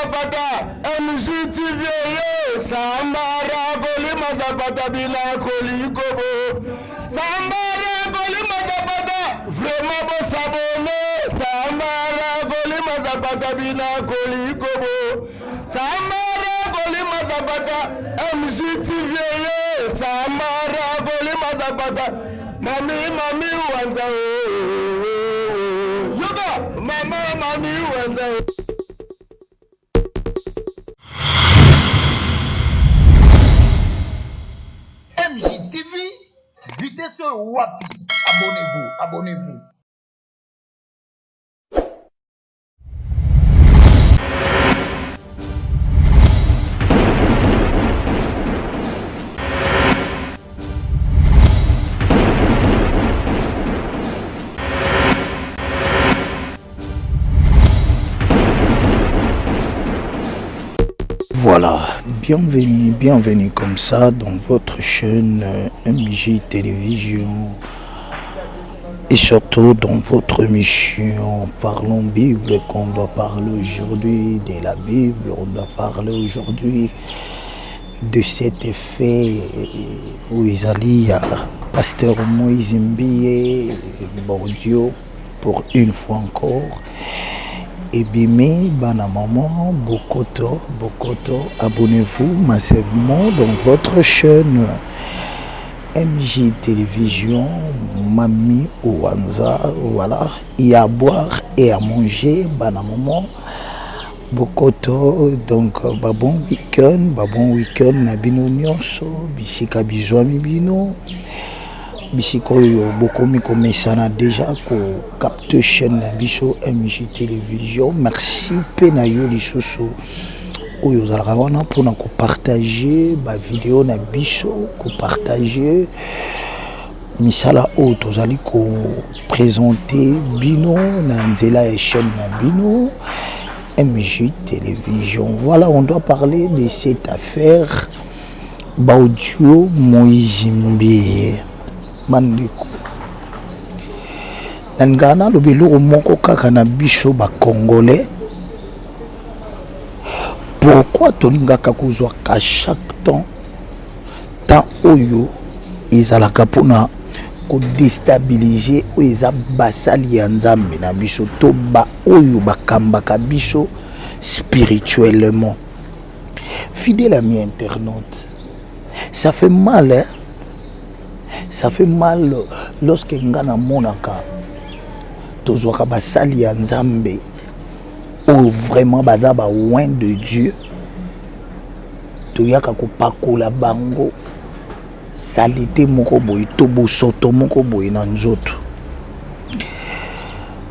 Mazapata, MJTV, Sambara, Goli Mazapata, Bila, Koli, Gobo, Sambara, Goli Mazapata, vraiment beau s'abonner, Sambara, Goli Mazapata, Bila, Koli, Gobo, Sambara, Goli Mazapata, MJTV, Sambara, Goli Mazapata, Mami, Wanza, Yoga, Mami, Wanza. MJTV, vitesse wapi. Abonnez-vous. Voilà, bienvenue comme ça dans votre chaîne MJ Télévision et surtout dans votre émission Parlons Bible qu'on doit parler aujourd'hui de la Bible, on doit parler aujourd'hui de cet effet où ils allaient à Pasteur Moïse Mbiye Bordio pour une fois encore. Et bimé, bana maman, Bokoto, abonnez-vous massivement dans votre chaîne MJ Télévision, Mami Ouanza, voilà. Il y a à boire et à manger, bana maman, Bokoto, donc bon week-end, nabino nyonso, bisika bizwami bino. Bisikoyo bokomi komesana déjà ko capte chaîne na biso MJ Télévision. Merci pe na yo lisusu oyo zalaka wana pona ko partager ba vidéo na biso, ko partager misala o tozali ko présenter bino na nzela ya chaîne na bino MJ Télévision. Voilà, on doit parler de cette affaire Baudio Moïse Mbiye. Mandiko nangana lobelo moko kaka na biso ba congolais. Pourquoi tolingaka kozwa ka chaque temps oyo ezalaka pona ko déstabiliser oyo eza basali ya nzambe na biso to ba oyo bakambaka biso spirituellement. Fidèle ami internaute, ça fait mal, hein? Ça fait mal lorsque ngana monaka tozwaka basali ya nzambe ou vraiment bazaba loin de Dieu toyaka kopakola bango salité moko boye to bosoto moko boye na nzoto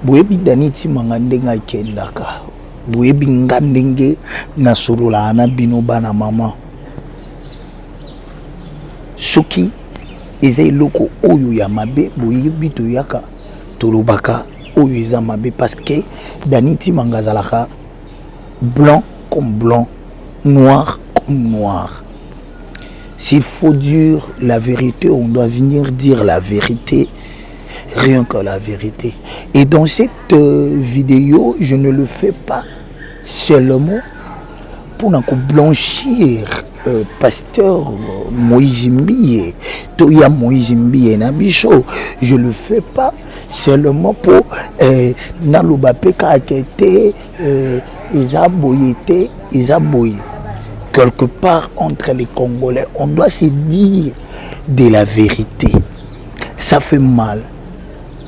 boyebi daniti manga ndenge akendaka boyebi nga ndenge na solola na bino bana mama soki eza eloko oyo ya mabe boyebi toyaka tolobaka oyo eza mabe parce que daniti mangazalaka blanc comme blanc, noir comme noir. S'il faut dire la vérité, on doit venir dire la vérité, rien que la vérité. Et dans cette vidéo, je ne le fais pas seulement pour blanchir Pasteur Moïse Mbiye, Toya Moïse Mbiye Nabiso. Je le fais pas seulement pour Nalobapeka Akete, Isaboyete, Isaboye. Quelque part entre les Congolais, on doit se dire de la vérité. Ça fait mal.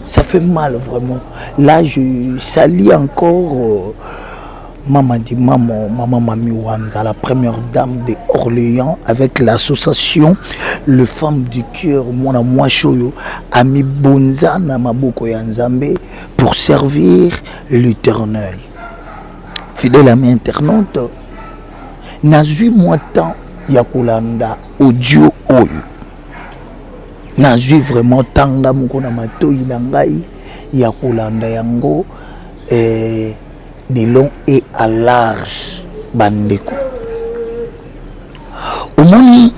Ça fait mal vraiment. Là, je salue encore Maman Mami Wanza, la première dame de Orléans, avec l'association Le Femmes du Cœur, Mwana Choyo, Ami Bonza Namaboko Yanzambe, pour servir l'Éternel. Fidèle ami internaute, nazui moi temps Yakulanda audio oyo. Nazui vraiment tanga mukona matoi nangai Yakulanda yango de long et à large bandeko. Omoni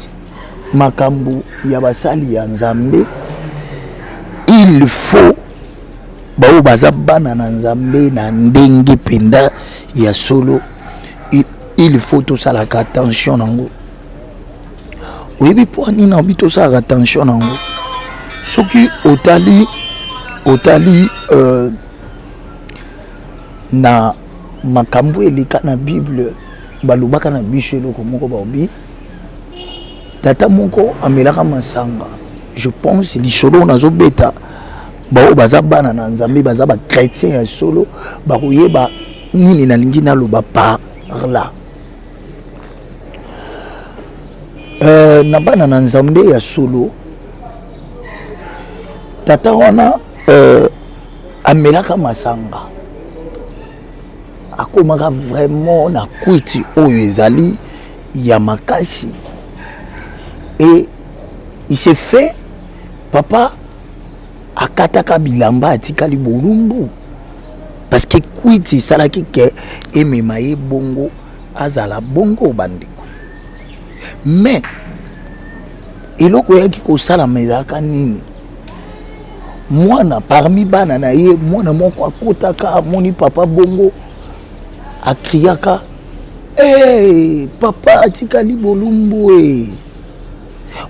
makambu ya basali ya nzambe, il faut bao bazabana na nzambe na ndenge penda ya solo, il faut tout ça la attention nango. Oui, pour ni na bito ça attention nango. Ce qui otali na makambo elika na Bible balobaka na biso eloko moko baobi tata moko amelaka masanga. Je pense lisolo nazo beta bao baza bana na nzambe baza ba chrétien ya solo bakoyeba nini na lingi na loba par là. Na bana na nzambe ya solo tata wana amelaka masanga akomaka vraiment na kwiti oyo ezali ya makasi et il s'est fait papa akataka bilamba atikali bolumbu parce que kwiti salaki ke emema ye bongo azala bongo bandeko mais eloko yaki kosala mezaka nini mwana parmi bana na ye mwana moko akotaka amoni papa bongo akriaka hey, papa atikali bolumbu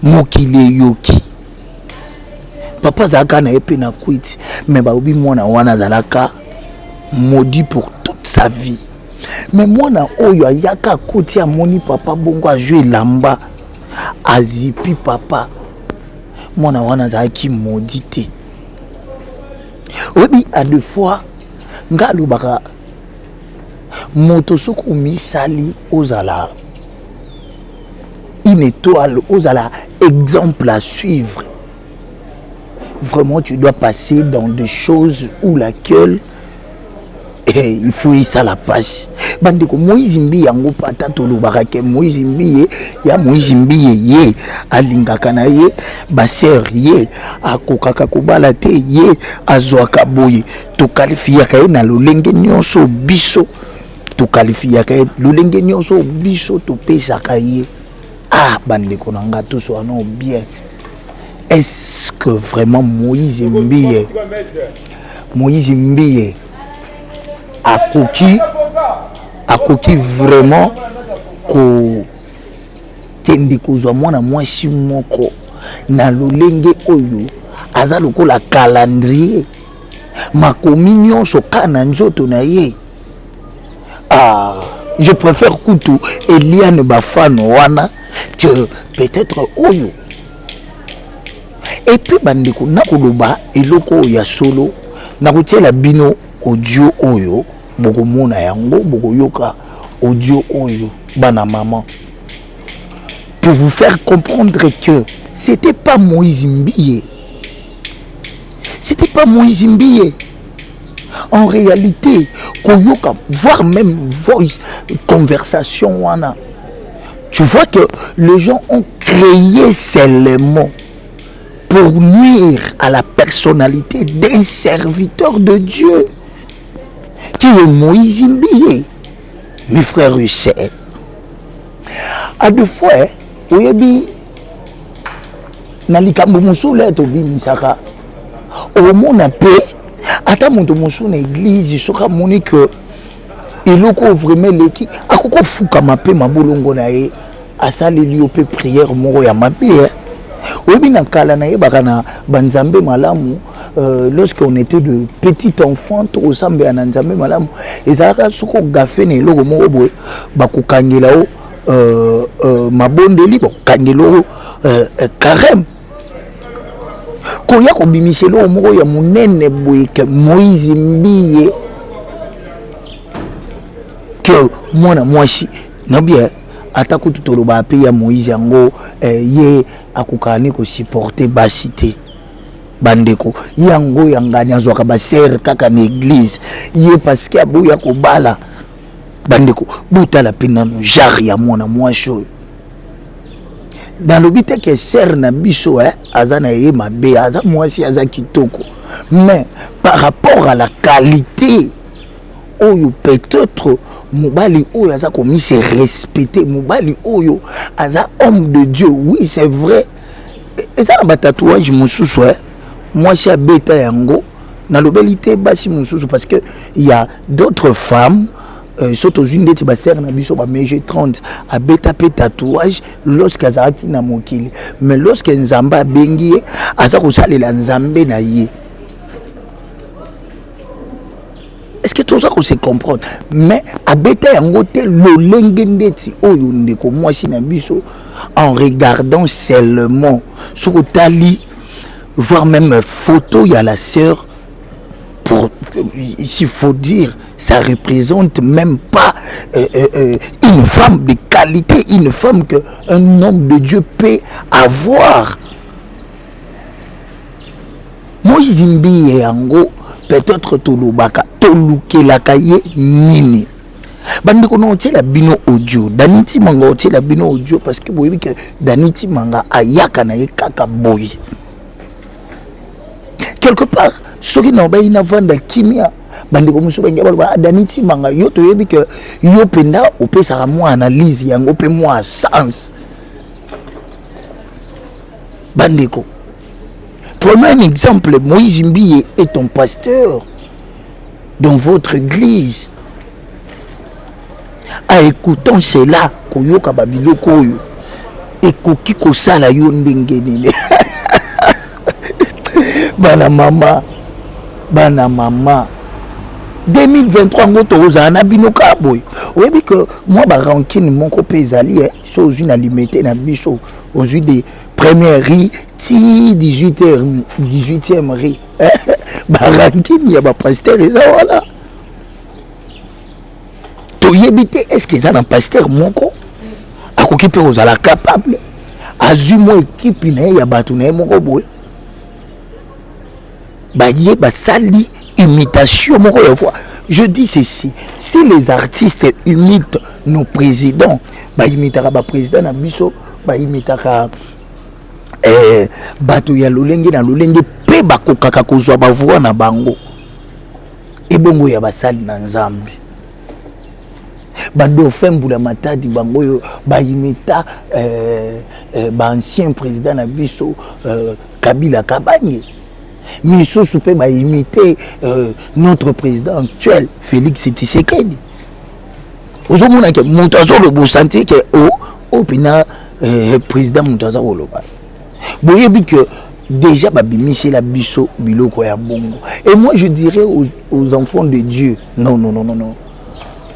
mokili yoki papa zaka na epe na kwiti mais baobi mwana wana zalaka maudit pour toute sa vie mais mwana oyo ayaka koti amoni papa bongo ajoué lamba azipi papa mwana wana zaki maudité. Oui, à deux fois ngalo baka moto soko misali ozala une étoile ozala exemple à suivre. Vraiment tu dois passer dans des choses où laquelle il faut y ça la passe. Bandeko Moïse Mbi yango pata tolobaka ke Moïse Mbi ya Moïse Mbi ye alingaka na ye baser ye akokaka kobala te ye azwaka boye to qualifiaka ye na lolenge nyonso biso to qualifiaka ye lolenge nyonso biso to pesaka ye. Ah bandeko nanga tous wana bien. Est-ce que vraiment Moïse Mbi akoki vraiment ko tendi kozwa mwana mwasi moko na lolenge oyo aza lokola calendrier makomi nyonso kana nzoto na ye. Ah, je préfère kutu Eliane bafano wana que peut-être oyo. Et puis bandeko nakoloba eloko ya solo nakotiela bino audio oyo boko mona yango boko yoka audio oyo bana maman pour vous faire comprendre que c'était pas Moïse Mbi. C'était pas Moïse Mbi. En réalité, koyoka voire même voice conversation wana. Tu vois que les gens ont créé seulement pour nuire à la personnalité d'un serviteur de Dieu qui est Moïse Mbi. Mes frères et sœurs, à deux fois, oyebi na likambo musula to bimisaka au mona pe ata moto musu na église soka moni que eloko vraiment leki akoko fuka mape mabolongo na ye asali li pe prière moko ya mabe. Oyebi na kala na ye bakana banzambe malamu. Lorsqu'on était de petits enfants, tout ressemble à un nzambe malamu. Et ça a soko gafé ne logo moko boy baku kangela o mabondeli bo kangelo carême. Koya ko bimiselo moko ya munene boy ke Moïse Mbi que mwana mwasi no bien atako tutoloba pe ya Moïse yango ye akukani ko supporter basité. Bandeko yango yangani azwaka baser kaka na église ye parce que aboya kobala bandeko butala pena jar ya mwana mwasi oyo dans le but que ser na biso azana ye mabe aza mwasi aza kitoko mais par rapport à la qualité oyo peut-être mobali oyo aza komi se respecter mobali oyo aza homme de Dieu. Oui c'est vrai et ça na tatouage mususu moi je suis bêta yango na lobelité basi mususu parce que il y a d'autres femmes soto une dette basser na biso ba mege 30 a beta pe tatouage lorsque azaki na mokili mais lorsque nzamba bengi aza ko salela nzambe na ye. Est-ce que tout ça qu'on se comprendre mais a beta yango te lolenge ndeti oyo ndeko mwasi na biso en regardant seulement sur tali voir même photo il y a la sœur. Pour, ici, il faut dire, ça représente même pas une femme de qualité, une femme qu'un homme de Dieu peut avoir. Moïse Mbi et Ango, peut-être Tolobaka, Tolukelakaye Nini. Bandiko no la bino audio, Daniti Manga la bino audio parce que vous voyez que Daniti Manga ayaka na kaka boy. Quelque part, ce qui n'a pas une vente kimia, bandiko muso benga ba Daniti Manga yo to yebi que yo penda o pe sara mo analyse yango pe mo sens. Bandiko. Prenons un exemple, Moïse Mbi est ton pasteur dans votre église. A écoutant cela, koyoka babilo koyo. Ekoki ko sala yo ndenge nene. Bana mama 2023 ngoto ozana bino ka boy. Oyebi que moi ba rancune mon copé ezali so une alimenter na biso aujourd'hui des premières riz ti 18e riz. Ba rancune ya ba pasteur eza wala. Toyebite est-ce que ça na pasteur moko akoki pe ozala capable azumo équipe na ya batu na moko boy. Baye basali imitation moko ya fois. Je dis ceci, si les artistes imitent nos présidents, ba imitaka ba président na biso, ba imitaka bato ya lolenge na lolenge pe bakokaka kozwa ba voix na bango. Ebongo ya basali na Nzambe. Ba dauphin Mbula Matadi bango yo ba imita ba ancien président na biso Kabila Kabange. Mais sous peut imiter notre président actuel Félix Tshisekedi. Aujourd'hui que montazo le beau sentier que au pina président montazo le ba. Boyebi que déjà babimisi la biso biloko ya bongo. Et moi je dirais aux enfants de Dieu non.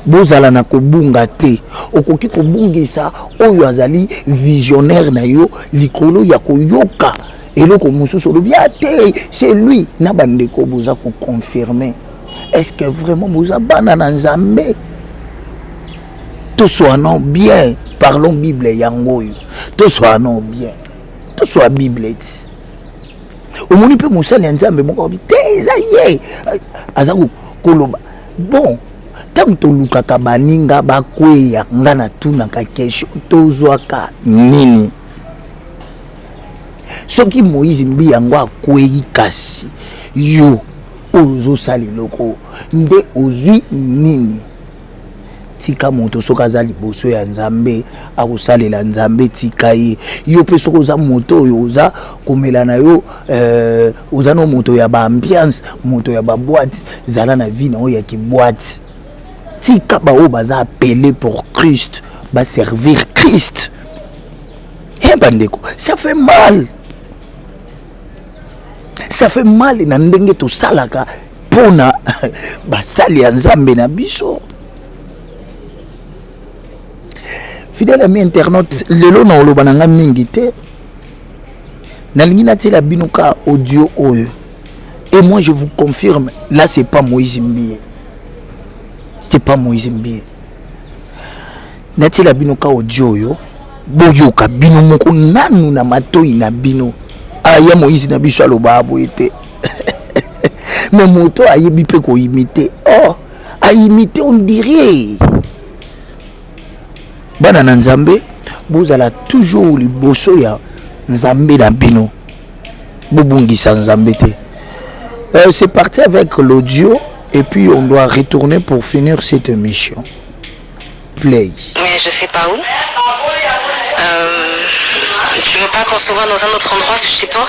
Bozala na kobunga te okoki kobungisa oyo azali visionnaire na yo likolo ya koyoka. Et le Komousou c'est lui n'a bandeko boza ko confirmer. Est-ce que vraiment boza banana nzambe? Tout soit non bien, parlons Bible yangoyo. Tout soit non bien. Tout soit Bible. Au moni pe musali nzambe moko bi tezaye. Azaku koloba. Bon, tant to lukaka baninga bakweya ngana tuna ka question tozwaka nini? Ce qui Moïse Mbi yango akwei kasi yo ozo sali loko nde ozui nini tika moto soka zali boso ya Nzambe akosalela Nzambe tika ye yo pe soko za moto yo oza komela na yo oza no moto ya ba ambiance moto ya ba boîte zala na vie na o ya ki boîte tika ba o baza appelé pour Christ ba servir Christ. Bandeko ça fait mal. Ça fait mal na ndenge to salaka pona basali ya Nzambe na biso. Fidèle ami internaute lelo na oloba na nga mingi te na lingi na tela binuka audio oyo. Et moi je vous confirme là c'est pas Moïse Mbi. C'est pas Moïse Mbi. Na tela binuka audio oyo boyoka bino moko nanu na matoi na bino. Aya Moïse na biso aloba aboyete. Mais moto ayebi pe ko imiter. Oh, a imiter on dirait. Bana na Nzambe, bozala toujours liboso ya Nzambe na bino. Bobungisa Nzambe te. C'est parti avec l'audio et puis on doit retourner pour finir cette émission. Play. Mais je sais pas où. Tu veux pas qu'on se voit dans un autre endroit que chez toi?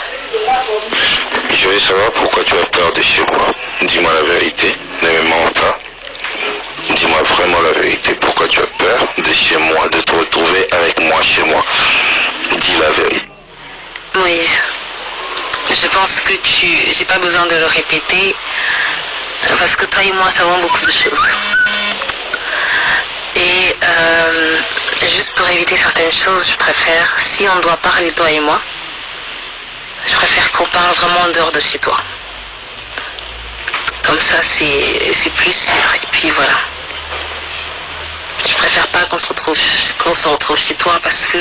Je veux savoir pourquoi tu as peur de chez moi. Dis-moi la vérité, ne me mens pas. Dis-moi vraiment la vérité. Pourquoi tu as peur de chez moi, de te retrouver avec moi chez moi? Dis la vérité. Moïse, je pense que j'ai pas besoin de le répéter parce que toi et moi savons beaucoup de choses. Et juste pour éviter certaines choses, je préfère, si on doit parler toi et moi, je préfère qu'on parle vraiment en dehors de chez toi. Comme ça, c'est plus sûr. Et puis voilà. Je préfère pas qu'on se retrouve chez toi parce que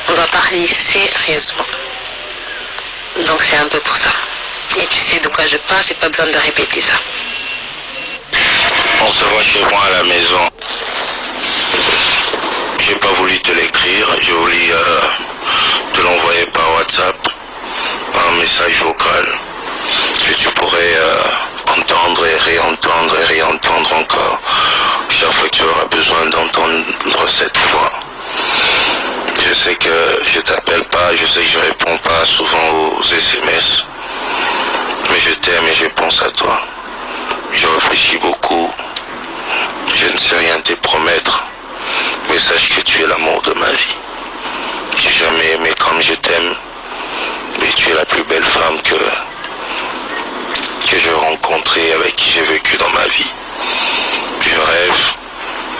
on doit parler sérieusement. Donc c'est un peu pour ça. Et tu sais de quoi je parle, j'ai pas besoin de répéter ça. On se voit chez moi à la maison. J'ai pas voulu te l'écrire, j'ai voulu te l'envoyer par WhatsApp, par message vocal, que tu pourrais entendre et réentendre encore. Chaque fois que tu auras besoin d'entendre cette voix. Je sais que je t'appelle pas, je sais que je réponds pas souvent aux SMS, mais je t'aime et je pense à toi. Je réfléchis beaucoup, je ne sais rien te promettre, mais sache que tu es l'amour de ma vie. J'ai jamais aimé comme je t'aime, et tu es la plus belle femme que j'ai rencontrée, avec qui j'ai vécu dans ma vie. Je rêve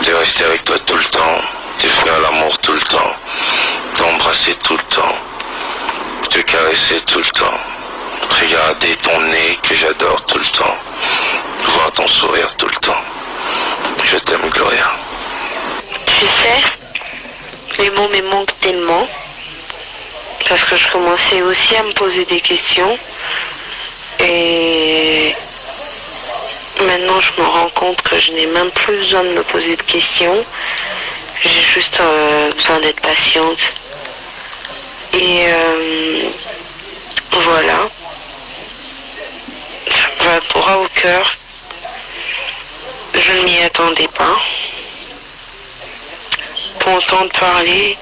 de rester avec toi tout le temps, de faire l'amour tout le temps, t'embrasser tout le temps, te caresser tout le temps, regarder ton nez que j'adore tout le temps, voir ton sourire tout le temps. Je t'aime, Gloria. Tu sais, les mots me manquent tellement parce que je commençais aussi à me poser des questions et maintenant je me rends compte que je n'ai même plus besoin de me poser de questions. J'ai juste besoin d'être patiente. Et voilà. Ça va droit au cœur. Je ne m'y attendais pas. Pour entendre parler,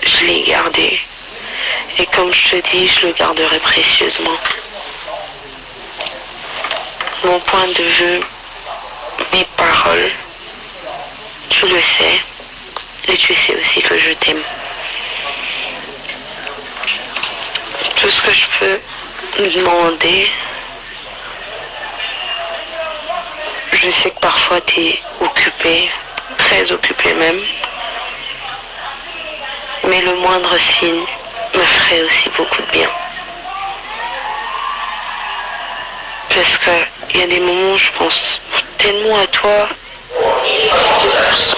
je l'ai gardé. Et comme je te dis, je le garderai précieusement. Mon point de vue, mes paroles, tu le sais. Et tu sais aussi que je t'aime. Tout ce que je peux me demander, je sais que parfois tu es occupé, très occupé même, mais le moindre signe me ferait aussi beaucoup de bien. Parce qu'il y a des moments où je pense tellement à toi.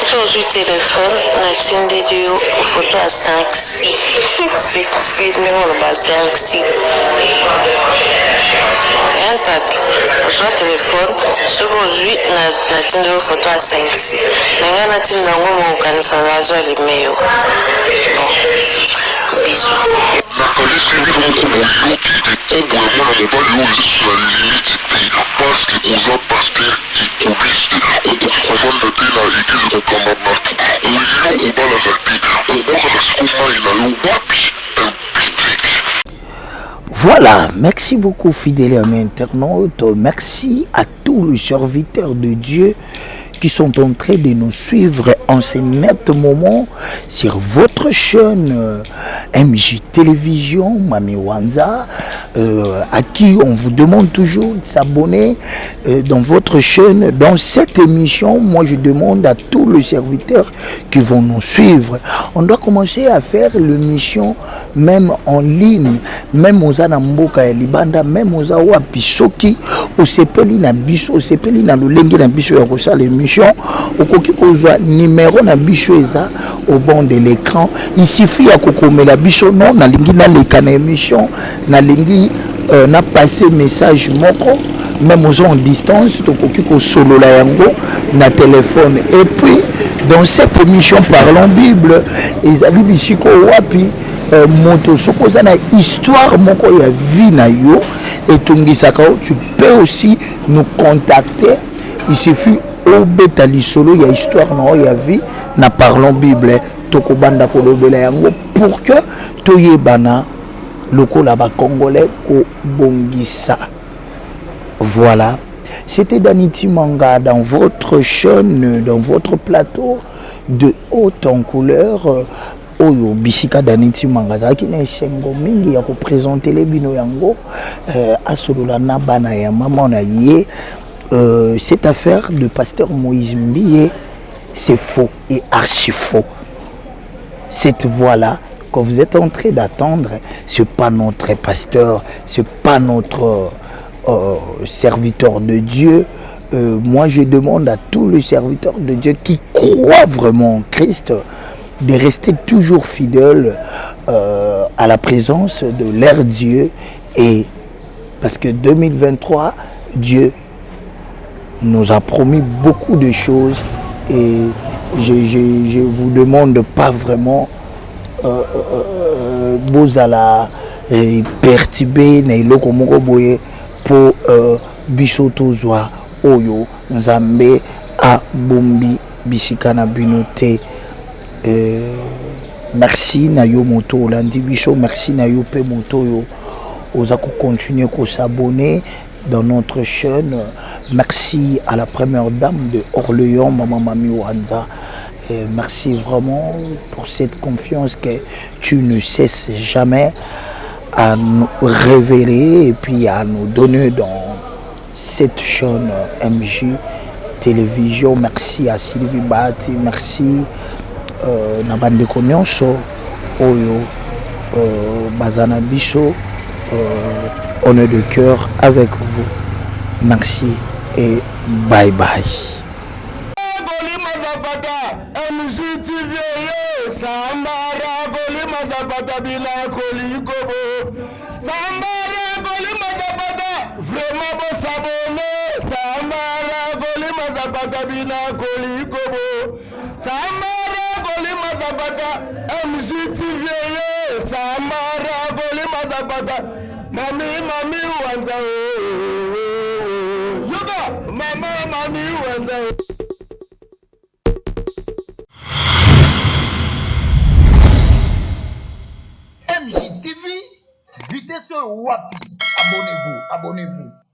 Aujourd'hui téléphone natinde dio photo à 5 6 numéro ba 5 6 un tatu aujourd'hui téléphone aujourd'hui natinde dio photo à 5 6 nanga natinde ngo mo kanisa nazo limeyo bisous. nakalisi biloko boyoki ekombo ya mwana mobali oyo eza sur la limite te parce que oza paster ekoliste okoki kovanda te na eglize kokamba bato oyo obalaka te obwakaka siko mai na yo wapi implique. Voilà, merci beaucoup fidèles amis internautes, merci à tous les serviteurs de Dieu qui sont en train de nous suivre en ce net moment sur votre chaîne MJ Télévision, Mami Wanza, à qui on vous demande toujours de s'abonner dans votre chaîne. Dans cette émission, moi je demande à tous les serviteurs qui vont nous suivre, on doit commencer à faire l'émission même en ligne, même aux Anamboka et Libanda, même aux Awa Pisoki, au Sepeli na Biso, au Sepeli na Lulengi na Biso ya Rosa l'émission, au Koki Kozwa numéro na Biso eza au bord de l'écran. Il suffit à Kokome la Biso non, na lingi na leka na émission, na lingi na passé message moko, même aux en distance, to Koki Ko solo la yango na téléphone. Et puis dans cette émission Parlons Bible, ezali bisiko wapi moto sokoza na histoire moko ya vie na yo et tungisaka, tu peux aussi nous contacter. Il suffit au beta lisolo ya histoire na ya vie na Parlons Bible tokobanda kolobela yango pour que toyebana lokola ba congolais ko bongisa. Voilà, C'était Danity Manga dans votre chaîne, dans votre plateau de haute en couleur. Oyo bisika Danity Manga zaki na esengo mingi ya ko présenter les bino yango asolola na bana ya maman na ye. Cette affaire de pasteur Moïse Mbiye, c'est faux et archi faux. Cette voix-là que vous êtes en train d'attendre, c'est pas notre pasteur, c'est pas notre serviteur de Dieu. Moi, je demande à tous les serviteurs de Dieu qui croient vraiment en Christ de rester toujours fidèles à la présence de leur Dieu. Et parce que 2023, Dieu nous a promis beaucoup de choses et je vous demande pas vraiment bozala perturbé na iloko moko boye pour biso tozwa oyo nzambe a bombi bisika na bino te. Merci na yo moto olandi biso, merci na yo pe moto yo oza ko continuer ko s'abonner dans notre chaîne. Merci à la première dame de Orléans, Maman Mami Wanza. Et merci vraiment pour cette confiance que tu ne cesses jamais à nous révéler et puis à nous donner dans cette chaîne MJ Télévision. Merci à Sylvie Bati, merci Nabande Konyonso, Oyo, Bazana Bisso, on est de cœur avec vous. Merci et bye bye. Mami Wanza, yoga, Mami Wanza. MJTV, vitesse wapi. Abonnez-vous, abonnez-vous.